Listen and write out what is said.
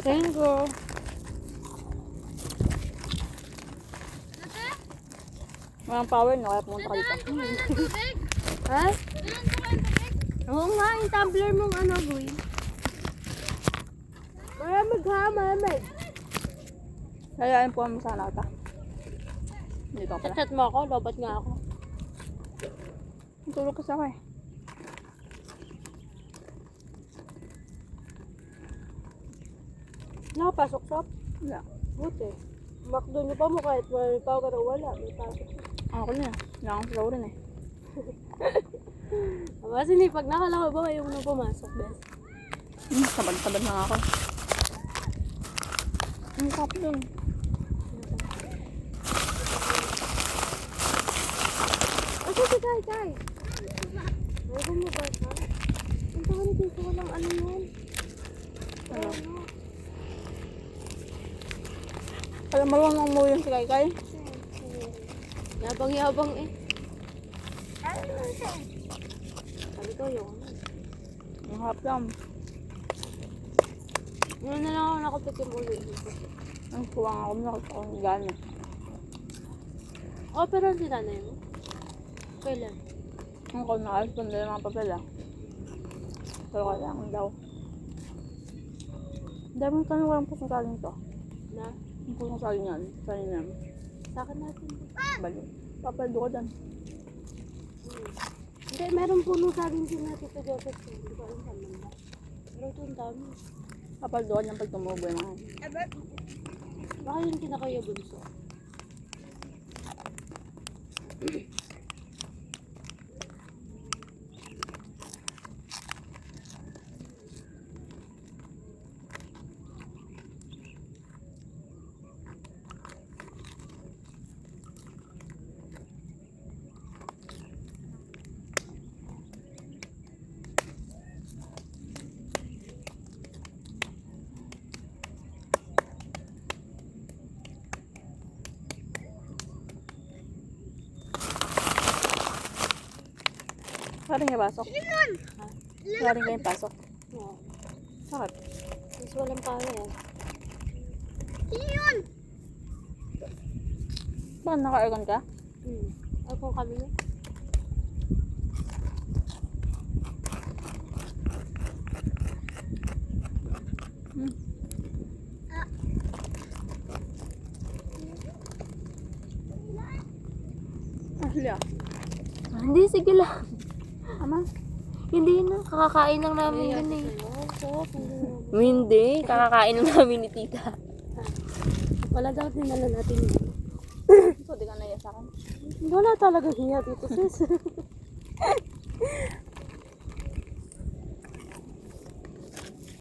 Thank you. Walang power na kaya pumunta ka dito. Ha? Oo nga, yung tumbler mong ano, boy. Malamig ha, malamig. Kayaan po kami sana ata. Dito pala. Chat mo ako, lobat nga ako. Tulog kasi ako eh. Nakapasok shop? Wala. Buti. Makdo niyo pa mo kahit may pa pero wala. May pasok. Ako na. Wala akong flow rin eh. Kasi ni pag nakalaka ba kayo nang pumasok, bes? Tabad-tabad na nga ako. Ang kap dun. Ako si Kai. Ay, kung mo ba ka? Ang tahan dito walang ano yun. Ano? Alam marunong mo yung si Kai. Yabang-yabang eh. Sabi ko yung Ang harap lang. ano na lang ako nakatikim ulit dito. Ang kuwang ako na ako ng gana. Oh, pero hindi nanay mo. Kailan? Ang ko nakaalis ko nila mga papel ah. Pero kailangan daw. Daming tanong walang pusasalin to. Na? Ang pusasalin yan. Salin yan. Sa akin natin. Bali. Papaldo ko dyan. Hindi, meron puno sa akin si Tito Joseph. Hindi ko alam saan man. Pero ito ang dami. Papaldo ko dyan pag tumubo yung mga. Baka yung kinakaya bunso. Karing kayo pasok? Karing kayo pasok? Oo. Bakit? Mas walang pala yan. Bakit naka-aircon ka? Ay kung kami na. Asli ah. Hindi, sige lang. Ama? Hindi na. Kakakain lang namin yun eh. Hindi. Kakakain lang namin ni tita. Wala daw dinala natin yun. So, di ka naiya sa akin. Wala talaga hiya dito, sis.